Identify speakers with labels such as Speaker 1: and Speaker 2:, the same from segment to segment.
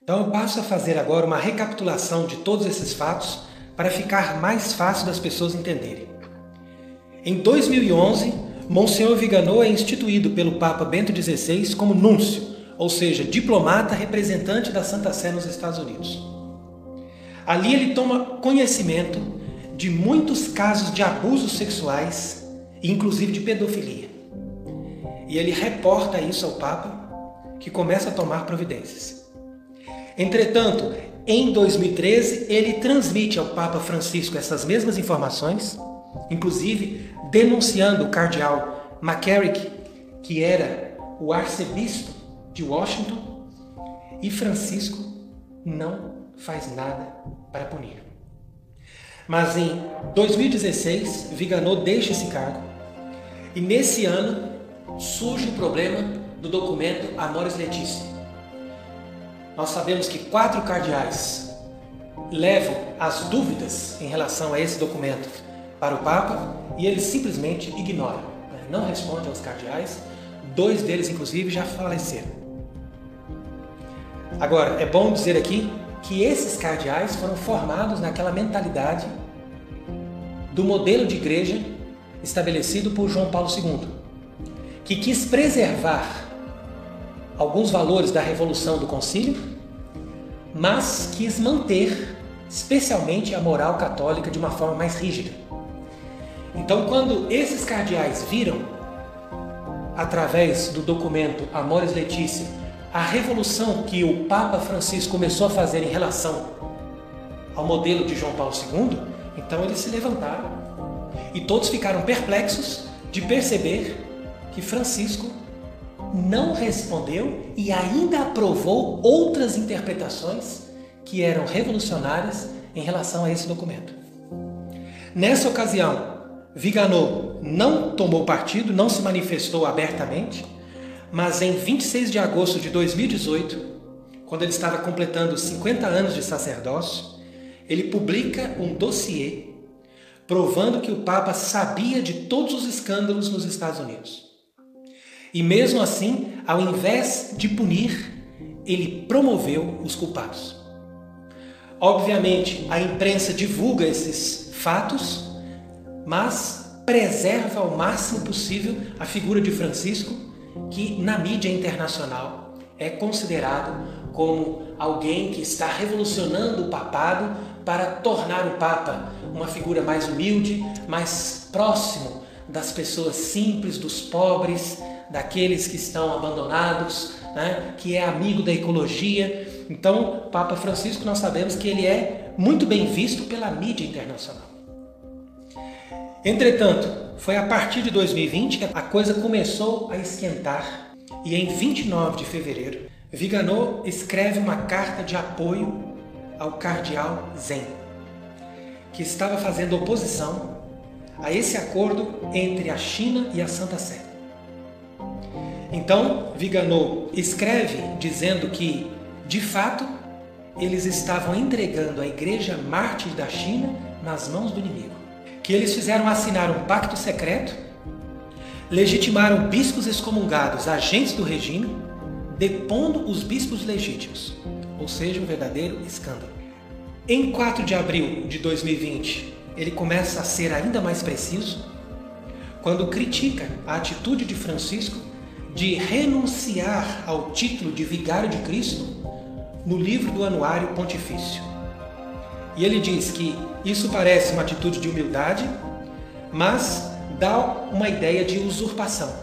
Speaker 1: Então eu passo a fazer agora uma recapitulação de todos esses fatos para ficar mais fácil das pessoas entenderem. Em 2011, Monsenhor Viganò é instituído pelo Papa Bento XVI como núncio, ou seja, diplomata representante da Santa Sé nos Estados Unidos. Ali ele toma conhecimento de muitos casos de abusos sexuais, inclusive de pedofilia. E ele reporta isso ao Papa, que começa a tomar providências. Entretanto, em 2013, ele transmite ao Papa Francisco essas mesmas informações, inclusive denunciando o cardeal McCarrick, que era o arcebispo de Washington, e Francisco não faz nada para punir. Mas em 2016, Viganò deixa esse cargo e nesse ano surge o problema do documento Amoris Laetitia. Nós sabemos que 4 cardeais levam as dúvidas em relação a esse documento para o Papa e ele simplesmente ignora, não responde aos cardeais. 2 deles, inclusive, já faleceram. Agora, é bom dizer aqui que esses cardeais foram formados naquela mentalidade do modelo de igreja estabelecido por João Paulo II, que quis preservar alguns valores da Revolução do Concílio, mas quis manter especialmente a moral católica de uma forma mais rígida. Então, quando esses cardeais viram, através do documento Amoris Laetitia, a revolução que o Papa Francisco começou a fazer em relação ao modelo de João Paulo II, então eles se levantaram e todos ficaram perplexos de perceber que Francisco não respondeu e ainda aprovou outras interpretações que eram revolucionárias em relação a esse documento. Nessa ocasião, Viganò não tomou partido, não se manifestou abertamente, mas em 26 de agosto de 2018, quando ele estava completando 50 anos de sacerdócio, ele publica um dossiê provando que o Papa sabia de todos os escândalos nos Estados Unidos. E mesmo assim, ao invés de punir, ele promoveu os culpados. Obviamente, a imprensa divulga esses fatos, mas preserva ao máximo possível a figura de Francisco, que na mídia internacional é considerado como alguém que está revolucionando o papado para tornar o Papa uma figura mais humilde, mais próximo das pessoas simples, dos pobres, daqueles que estão abandonados, que é amigo da ecologia. Então, Papa Francisco, nós sabemos que ele é muito bem visto pela mídia internacional. Entretanto, foi a partir de 2020 que a coisa começou a esquentar e em 29 de fevereiro, Viganò escreve uma carta de apoio ao cardeal Zen, que estava fazendo oposição a esse acordo entre a China e a Santa Sé. Então, Viganò escreve dizendo que, de fato, eles estavam entregando a Igreja Mártir da China nas mãos do inimigo. Que eles fizeram assinar um pacto secreto, legitimaram bispos excomungados, agentes do regime, depondo os bispos legítimos, ou seja, um verdadeiro escândalo. Em 4 de abril de 2020, ele começa a ser ainda mais preciso, quando critica a atitude de Francisco de renunciar ao título de Vigário de Cristo no livro do Anuário Pontifício. E ele diz que isso parece uma atitude de humildade, mas dá uma ideia de usurpação.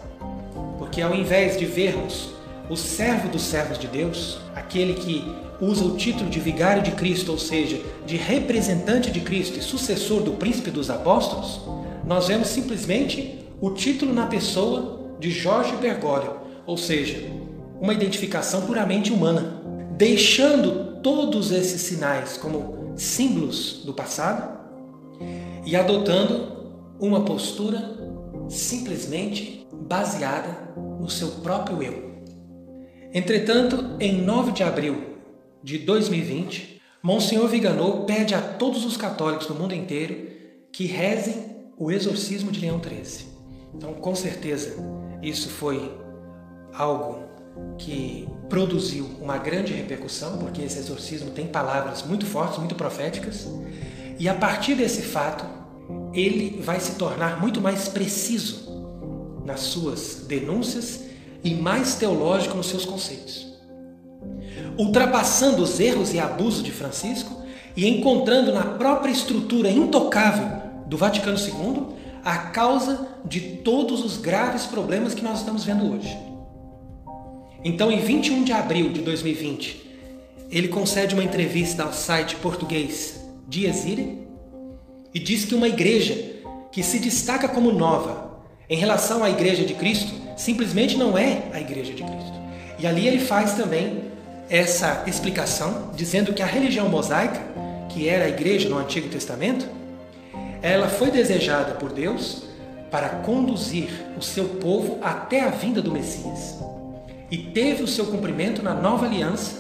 Speaker 1: Porque ao invés de vermos o servo dos servos de Deus, aquele que usa o título de Vigário de Cristo, ou seja, de representante de Cristo e sucessor do príncipe dos apóstolos, nós vemos simplesmente o título na pessoa de Jorge Bergoglio, ou seja, uma identificação puramente humana, deixando todos esses sinais como símbolos do passado e adotando uma postura simplesmente baseada no seu próprio eu. Entretanto, em 9 de abril de 2020, Monsenhor Viganò pede a todos os católicos do mundo inteiro que rezem o exorcismo de Leão XIII. Então, com certeza, isso foi algo que produziu uma grande repercussão, porque esse exorcismo tem palavras muito fortes, muito proféticas, e a partir desse fato, ele vai se tornar muito mais preciso nas suas denúncias e mais teológico nos seus conceitos, ultrapassando os erros e abusos de Francisco e encontrando na própria estrutura intocável do Vaticano II a causa de todos os graves problemas que nós estamos vendo hoje. Então, em 21 de abril de 2020, ele concede uma entrevista ao site português Dies Irae e diz que uma igreja que se destaca como nova em relação à Igreja de Cristo simplesmente não é a Igreja de Cristo. E ali ele faz também essa explicação, dizendo que a religião mosaica, que era a igreja no Antigo Testamento, ela foi desejada por Deus para conduzir o seu povo até a vinda do Messias. E teve o seu cumprimento na nova aliança,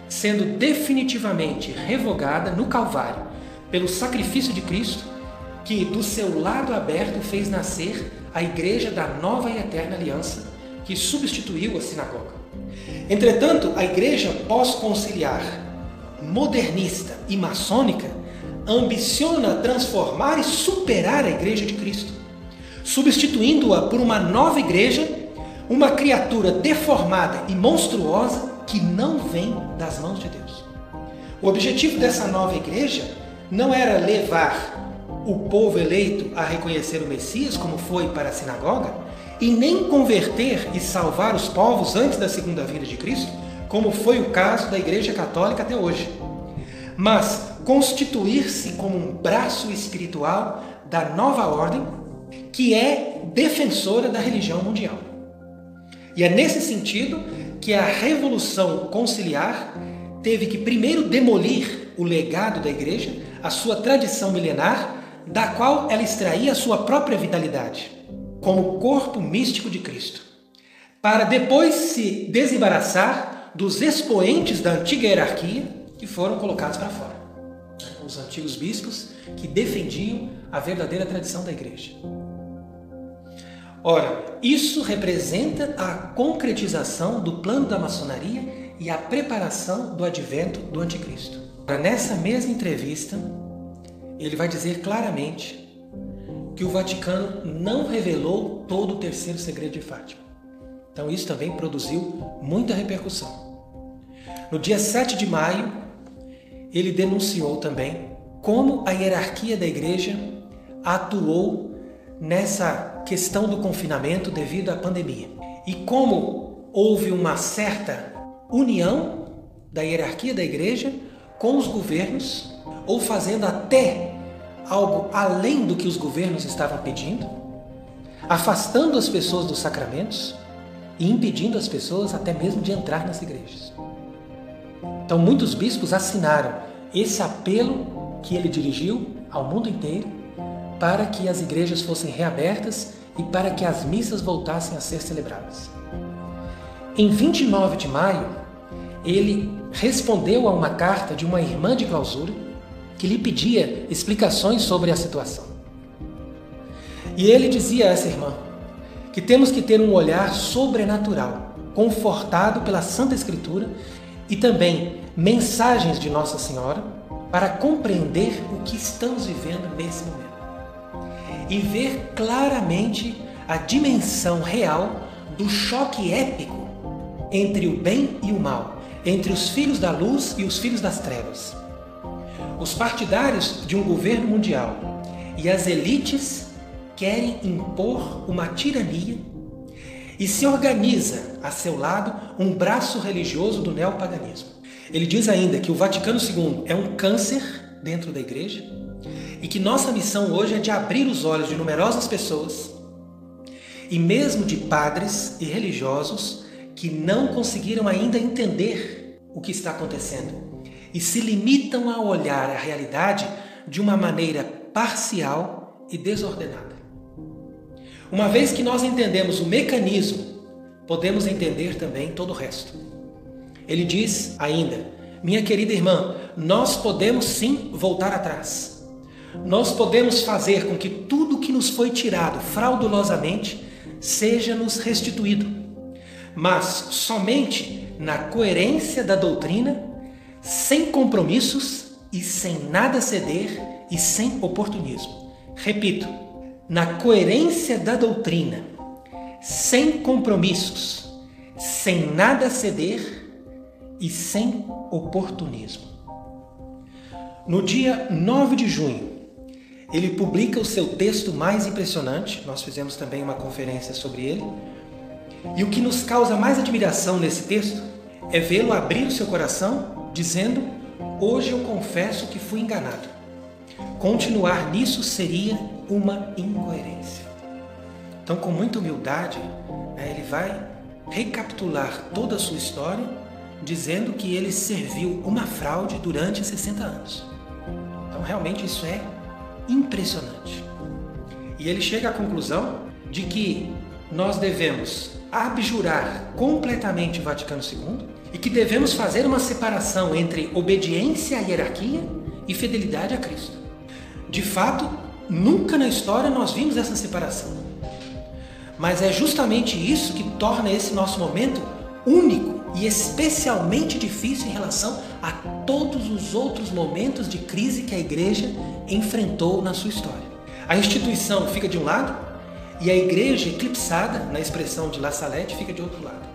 Speaker 1: sendo definitivamente revogada no Calvário, pelo sacrifício de Cristo, que do seu lado aberto fez nascer a igreja da nova e eterna aliança, que substituiu a sinagoga. Entretanto, a igreja pós-conciliar, modernista e maçônica, ambiciona transformar e superar a igreja de Cristo, substituindo-a por uma nova igreja, uma criatura deformada e monstruosa que não vem das mãos de Deus. O objetivo dessa nova igreja não era levar o povo eleito a reconhecer o Messias, como foi para a sinagoga, e nem converter e salvar os povos antes da segunda vinda de Cristo, como foi o caso da Igreja Católica até hoje, mas constituir-se como um braço espiritual da nova ordem, que é defensora da religião mundial. E é nesse sentido que a Revolução Conciliar teve que primeiro demolir o legado da Igreja, a sua tradição milenar, da qual ela extraía a sua própria vitalidade, como corpo místico de Cristo, para depois se desembaraçar dos expoentes da antiga hierarquia que foram colocados para fora. Os antigos bispos que defendiam a verdadeira tradição da Igreja. Ora, isso representa a concretização do plano da maçonaria e a preparação do advento do anticristo. Nessa mesma entrevista, ele vai dizer claramente que o Vaticano não revelou todo o terceiro segredo de Fátima. Então isso também produziu muita repercussão. No dia 7 de maio, ele denunciou também como a hierarquia da Igreja atuou nessa questão do confinamento devido à pandemia. E como houve uma certa união da hierarquia da Igreja com os governos, ou fazendo até algo além do que os governos estavam pedindo, afastando as pessoas dos sacramentos e impedindo as pessoas até mesmo de entrar nas igrejas. Então muitos bispos assinaram esse apelo que ele dirigiu ao mundo inteiro para que as igrejas fossem reabertas e para que as missas voltassem a ser celebradas. Em 29 de maio, ele respondeu a uma carta de uma irmã de clausura que lhe pedia explicações sobre a situação. E ele dizia a essa irmã que temos que ter um olhar sobrenatural, confortado pela Santa Escritura e também mensagens de Nossa Senhora para compreender o que estamos vivendo nesse momento e ver claramente a dimensão real do choque épico entre o bem e o mal, entre os filhos da luz e os filhos das trevas. Os partidários de um governo mundial e as elites querem impor uma tirania e se organiza a seu lado um braço religioso do neopaganismo. Ele diz ainda que o Vaticano II é um câncer dentro da Igreja e que nossa missão hoje é de abrir os olhos de numerosas pessoas e mesmo de padres e religiosos que não conseguiram ainda entender o que está acontecendo e se limitam a olhar a realidade de uma maneira parcial e desordenada. Uma vez que nós entendemos o mecanismo, podemos entender também todo o resto. Ele diz ainda: minha querida irmã, nós podemos sim voltar atrás. Nós podemos fazer com que tudo que nos foi tirado fraudulosamente seja nos restituído. mas somente na coerência da doutrina, sem compromissos e sem nada ceder e sem oportunismo. Repito, na coerência da doutrina, sem compromissos, sem nada ceder e sem oportunismo. No dia 9 de junho, ele publica o seu texto mais impressionante. Nós fizemos também uma conferência sobre ele. E o que nos causa mais admiração nesse texto é vê-lo abrir o seu coração dizendo: hoje eu confesso que fui enganado. Continuar nisso seria uma incoerência. Então, com muita humildade, ele vai recapitular toda a sua história, dizendo que ele serviu uma fraude durante 60 anos. Então, realmente, isso é impressionante. E ele chega à conclusão de que nós devemos abjurar completamente o Vaticano II e que devemos fazer uma separação entre obediência à hierarquia e fidelidade a Cristo. De fato, nunca na história nós vimos essa separação. Mas é justamente isso que torna esse nosso momento único e especialmente difícil em relação a todos os outros momentos de crise que a Igreja enfrentou na sua história. A instituição fica de um lado e a Igreja, eclipsada, na expressão de La Salette, fica de outro lado.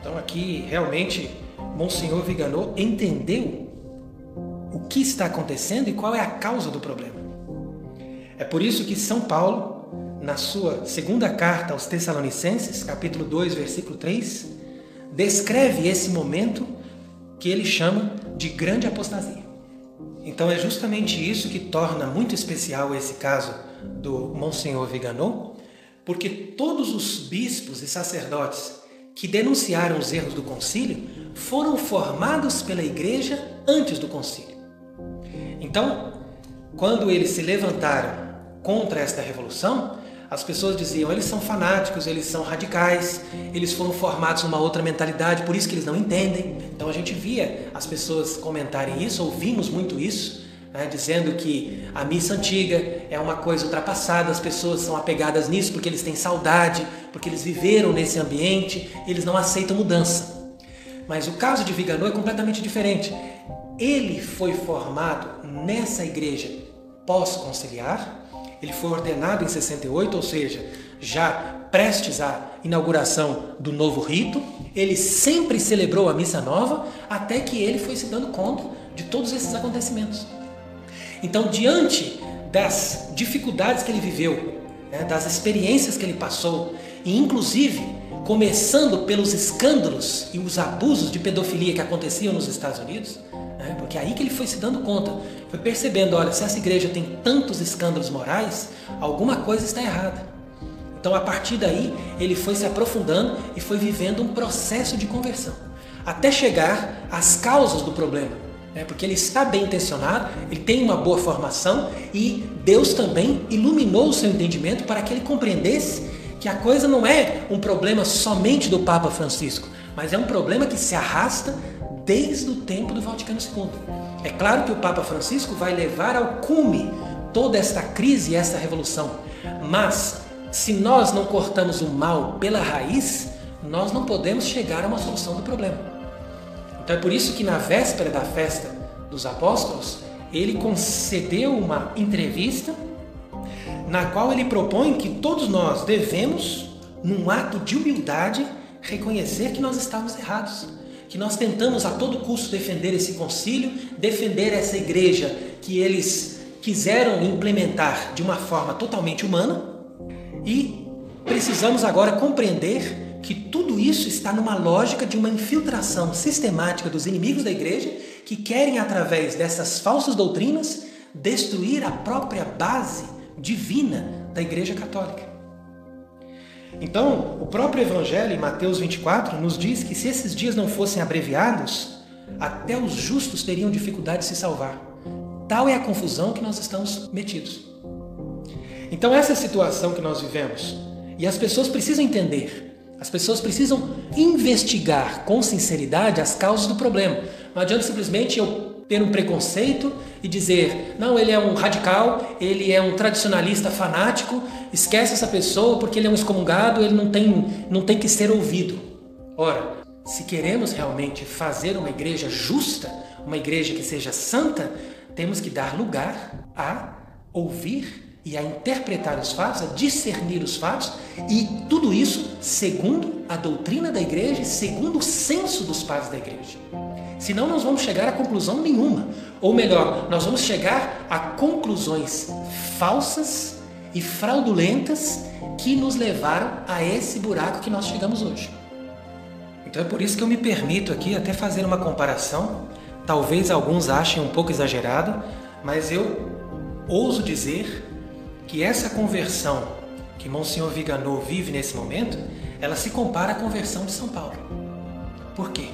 Speaker 1: Então aqui realmente Monsenhor Viganò entendeu o que está acontecendo e qual é a causa do problema. É por isso que São Paulo, na sua segunda carta aos Tessalonicenses, capítulo 2, versículo 3, descreve esse momento que ele chama de grande apostasia. Então é justamente isso que torna muito especial esse caso do Monsenhor Viganò, porque todos os bispos e sacerdotes que denunciaram os erros do concílio foram formados pela Igreja antes do concílio. Então, quando eles se levantaram contra esta revolução, as pessoas diziam: eles são fanáticos, eles são radicais, eles foram formados numa outra mentalidade, por isso que eles não entendem. Então a gente via as pessoas comentarem isso, ouvimos muito isso, dizendo que a missa antiga é uma coisa ultrapassada, as pessoas são apegadas nisso porque eles têm saudade, porque eles viveram nesse ambiente, eles não aceitam mudança. Mas o caso de Viganò é completamente diferente. Ele foi formado nessa igreja pós-conciliar, ele foi ordenado em 68, ou seja, já prestes à inauguração do novo rito. Ele sempre celebrou a missa nova até que ele foi se dando conta de todos esses acontecimentos. Então, diante das dificuldades que ele viveu, das experiências que ele passou, e inclusive começando pelos escândalos e os abusos de pedofilia que aconteciam nos Estados Unidos, porque é aí que ele foi se dando conta, foi percebendo: olha, se essa igreja tem tantos escândalos morais, alguma coisa está errada. Então, a partir daí, ele foi se aprofundando e foi vivendo um processo de conversão, até chegar às causas do problema, porque ele está bem intencionado, ele tem uma boa formação e Deus também iluminou o seu entendimento para que ele compreendesse que a coisa não é um problema somente do Papa Francisco, mas é um problema que se arrasta desde o tempo do Vaticano II. É claro que o Papa Francisco vai levar ao cume toda esta crise e esta revolução, mas se nós não cortamos o mal pela raiz, nós não podemos chegar a uma solução do problema. Então é por isso que na véspera da festa dos apóstolos, ele concedeu uma entrevista na qual ele propõe que todos nós devemos, num ato de humildade, reconhecer que nós estávamos errados, que nós tentamos a todo custo defender esse concílio, defender essa igreja que eles quiseram implementar de uma forma totalmente humana, e precisamos agora compreender que tudo isso está numa lógica de uma infiltração sistemática dos inimigos da igreja que querem, através dessas falsas doutrinas, destruir a própria base divina da Igreja Católica. Então, o próprio Evangelho, em Mateus 24, nos diz que se esses dias não fossem abreviados, até os justos teriam dificuldade de se salvar. Tal é a confusão que nós estamos metidos. Então, essa situação que nós vivemos, e as pessoas precisam entender, as pessoas precisam investigar com sinceridade as causas do problema. Não adianta simplesmente eu ter um preconceito e dizer, não, ele é um radical, ele é um tradicionalista fanático, esquece essa pessoa porque ele é um excomungado, ele não tem que ser ouvido. Ora, se queremos realmente fazer uma igreja justa, uma igreja que seja santa, temos que dar lugar a ouvir e a interpretar os fatos, a discernir os fatos, e tudo isso segundo a doutrina da igreja e segundo o senso dos pais da igreja. Senão nós vamos chegar a conclusão nenhuma. Ou melhor, nós vamos chegar a conclusões falsas e fraudulentas que nos levaram a esse buraco que nós chegamos hoje. Então é por isso que eu me permito aqui até fazer uma comparação. Talvez alguns achem um pouco exagerado, mas eu ouso dizer que essa conversão que Monsenhor Viganò vive nesse momento, ela se compara à conversão de São Paulo. Por quê?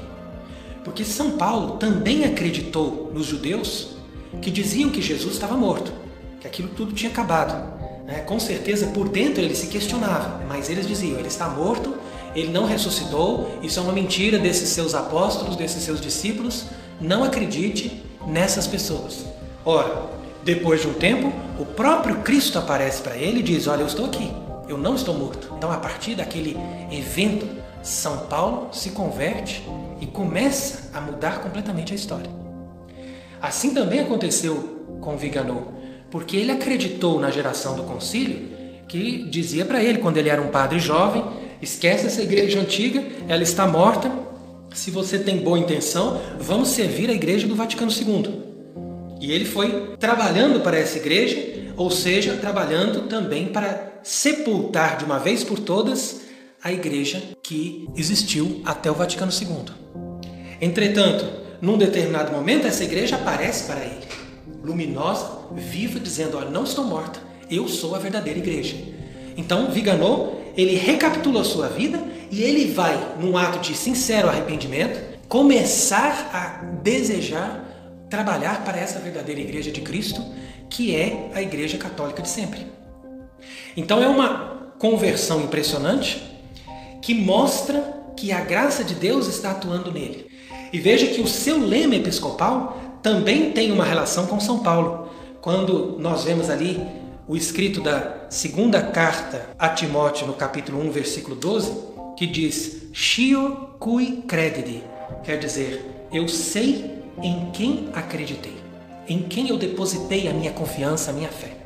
Speaker 1: Porque São Paulo também acreditou nos judeus que diziam que Jesus estava morto, que aquilo tudo tinha acabado. Com certeza, por dentro ele se questionava, mas eles diziam, ele está morto, ele não ressuscitou, isso é uma mentira desses seus apóstolos, desses seus discípulos, não acredite nessas pessoas. Ora, depois de um tempo, o próprio Cristo aparece para ele e diz, olha, eu estou aqui, eu não estou morto. Então, a partir daquele evento, São Paulo se converte e começa a mudar completamente a história. Assim também aconteceu com Viganò, porque ele acreditou na geração do concílio que dizia para ele, quando ele era um padre jovem, esquece essa igreja antiga, ela está morta, se você tem boa intenção, vamos servir a igreja do Vaticano II. E ele foi trabalhando para essa igreja, ou seja, trabalhando também para sepultar de uma vez por todas a igreja que existiu até o Vaticano II. Entretanto, num determinado momento, essa igreja aparece para ele, luminosa, viva, dizendo, olha, não estou morta, eu sou a verdadeira igreja. Então, Viganò, ele recapitula a sua vida e ele vai, num ato de sincero arrependimento, começar a desejar trabalhar para essa verdadeira igreja de Cristo, que é a igreja católica de sempre. Então é uma conversão impressionante que mostra que a graça de Deus está atuando nele. E veja que o seu lema episcopal também tem uma relação com São Paulo. Quando nós vemos ali o escrito da segunda carta a Timóteo, no capítulo 1, versículo 12, que diz, Scio cui credidi, quer dizer, eu sei em quem acreditei, em quem eu depositei a minha confiança, a minha fé.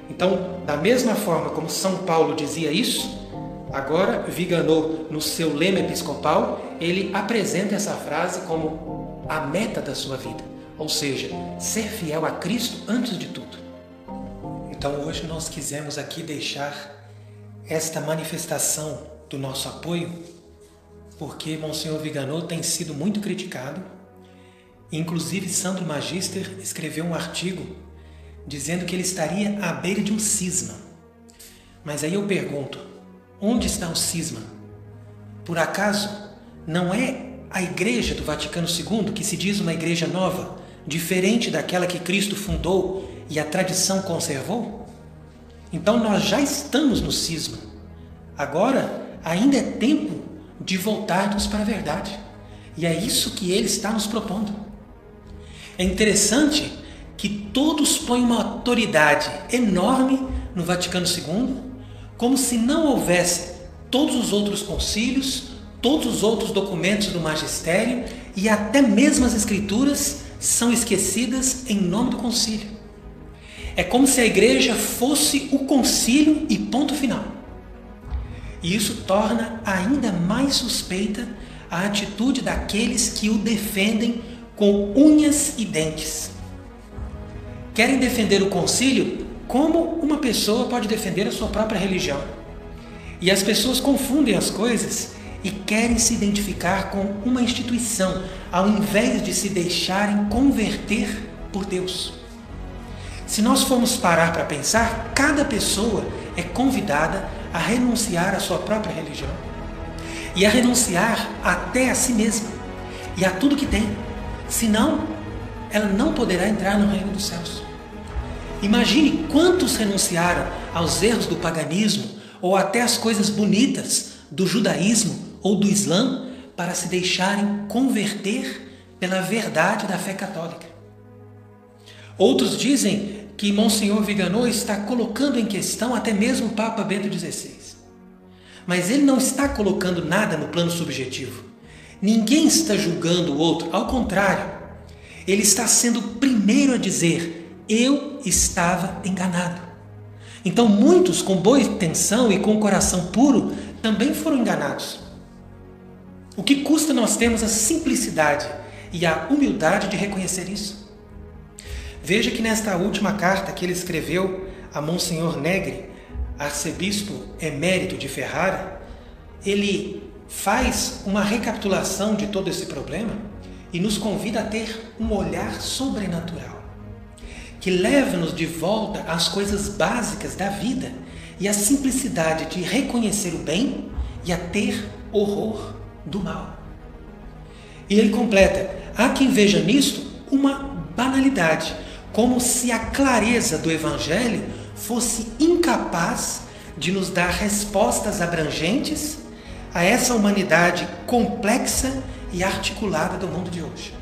Speaker 1: Então, da mesma forma como São Paulo dizia isso, agora Viganò, no seu lema episcopal, ele apresenta essa frase como a meta da sua vida, ou seja, ser fiel a Cristo antes de tudo. Então, hoje nós quisemos aqui deixar esta manifestação do nosso apoio, porque Monsenhor Viganò tem sido muito criticado. Inclusive, Sandro Magister escreveu um artigo dizendo que ele estaria à beira de um cisma. Mas aí eu pergunto, onde está o cisma? Por acaso não é a igreja do Vaticano II, que se diz uma igreja nova, diferente daquela que Cristo fundou e a tradição conservou? Então nós já estamos no cisma. Agora ainda é tempo de voltarmos para a verdade. E é isso que ele está nos propondo. É interessante que todos põem uma autoridade enorme no Vaticano II, como se não houvesse todos os outros concílios, todos os outros documentos do magistério e até mesmo as escrituras são esquecidas em nome do concílio. É como se a igreja fosse o concílio e ponto final. E isso torna ainda mais suspeita a atitude daqueles que o defendem com unhas e dentes. Querem defender o concílio como uma pessoa pode defender a sua própria religião. E as pessoas confundem as coisas e querem se identificar com uma instituição, ao invés de se deixarem converter por Deus. Se nós formos parar para pensar, cada pessoa é convidada a renunciar à sua própria religião e a renunciar até a si mesma e a tudo que tem. Senão, ela não poderá entrar no reino dos céus. Imagine quantos renunciaram aos erros do paganismo ou até às coisas bonitas do judaísmo ou do islã para se deixarem converter pela verdade da fé católica. Outros dizem que Monsenhor Viganò está colocando em questão até mesmo o Papa Bento XVI. Mas ele não está colocando nada no plano subjetivo. Ninguém está julgando o outro, ao contrário. Ele está sendo o primeiro a dizer: eu estava enganado. Então muitos com boa intenção e com coração puro também foram enganados. O que custa nós termos a simplicidade e a humildade de reconhecer isso? Veja que nesta última carta que ele escreveu a Monsenhor Negri, arcebispo emérito de Ferrara, ele faz uma recapitulação de todo esse problema e nos convida a ter um olhar sobrenatural, que leva-nos de volta às coisas básicas da vida e à simplicidade de reconhecer o bem e a ter horror do mal. E ele completa: há quem veja nisto uma banalidade, como se a clareza do Evangelho fosse incapaz de nos dar respostas abrangentes a essa humanidade complexa e articulada do mundo de hoje.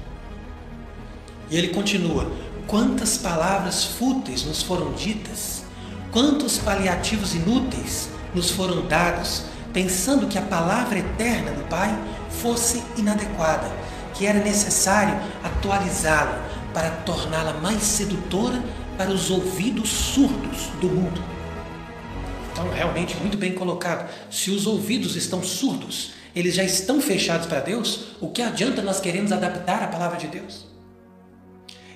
Speaker 1: E ele continua: quantas palavras fúteis nos foram ditas, quantos paliativos inúteis nos foram dados, pensando que a palavra eterna do Pai fosse inadequada, que era necessário atualizá-la para torná-la mais sedutora para os ouvidos surdos do mundo. Então, realmente, muito bem colocado. Se os ouvidos estão surdos, eles já estão fechados para Deus, o que adianta nós queremos adaptar a palavra de Deus?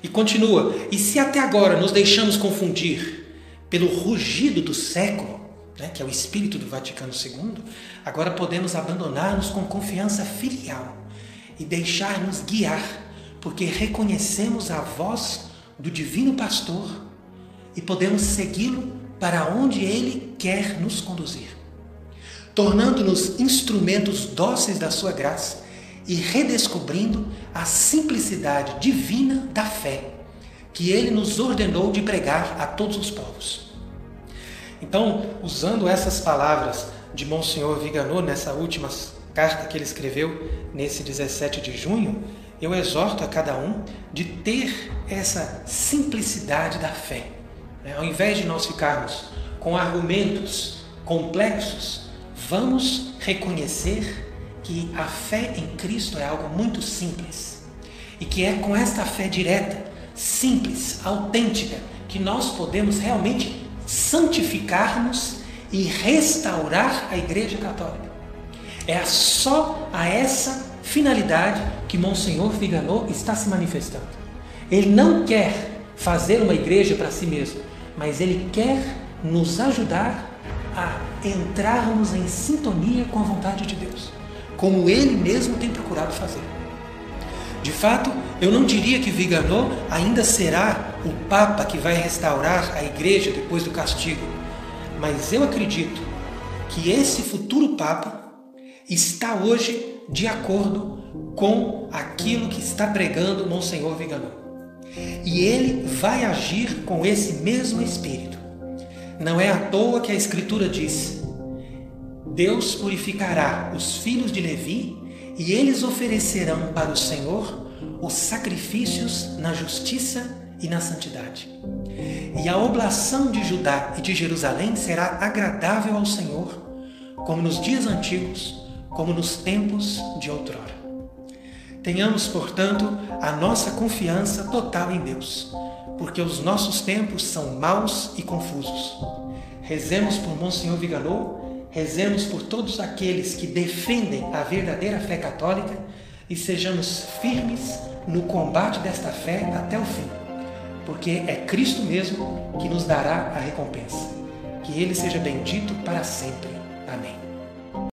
Speaker 1: E continua: e se até agora nos deixamos confundir pelo rugido do século, que é o espírito do Vaticano II, agora podemos abandonar-nos com confiança filial e deixar-nos guiar, porque reconhecemos a voz do Divino Pastor e podemos segui-lo para onde Ele quer nos conduzir, tornando-nos instrumentos dóceis da sua graça e redescobrindo a simplicidade divina da fé que Ele nos ordenou de pregar a todos os povos. Então, usando essas palavras de Monsenhor Viganò nessa última carta que ele escreveu nesse 17 de junho, eu exorto a cada um de ter essa simplicidade da fé. Ao invés de nós ficarmos com argumentos complexos, vamos reconhecer que a fé em Cristo é algo muito simples e que é com esta fé direta, simples, autêntica, que nós podemos realmente santificar-nos e restaurar a Igreja Católica. É só a essa finalidade que Monsenhor Viganò está se manifestando. Ele não quer fazer uma igreja para si mesmo, mas ele quer nos ajudar a entrarmos em sintonia com a vontade de Deus, como ele mesmo tem procurado fazer. De fato, eu não diria que Viganò ainda será o Papa que vai restaurar a igreja depois do castigo, mas eu acredito que esse futuro Papa está hoje de acordo com aquilo que está pregando Monsenhor Viganò. E ele vai agir com esse mesmo espírito. Não é à toa que a Escritura diz: Deus purificará os filhos de Levi e eles oferecerão para o Senhor os sacrifícios na justiça e na santidade. E a oblação de Judá e de Jerusalém será agradável ao Senhor, como nos dias antigos, como nos tempos de outrora. Tenhamos, portanto, a nossa confiança total em Deus, porque os nossos tempos são maus e confusos. Rezemos por Monsenhor Viganò, rezemos por todos aqueles que defendem a verdadeira fé católica e sejamos firmes no combate desta fé até o fim, porque é Cristo mesmo que nos dará a recompensa. Que Ele seja bendito para sempre. Amém.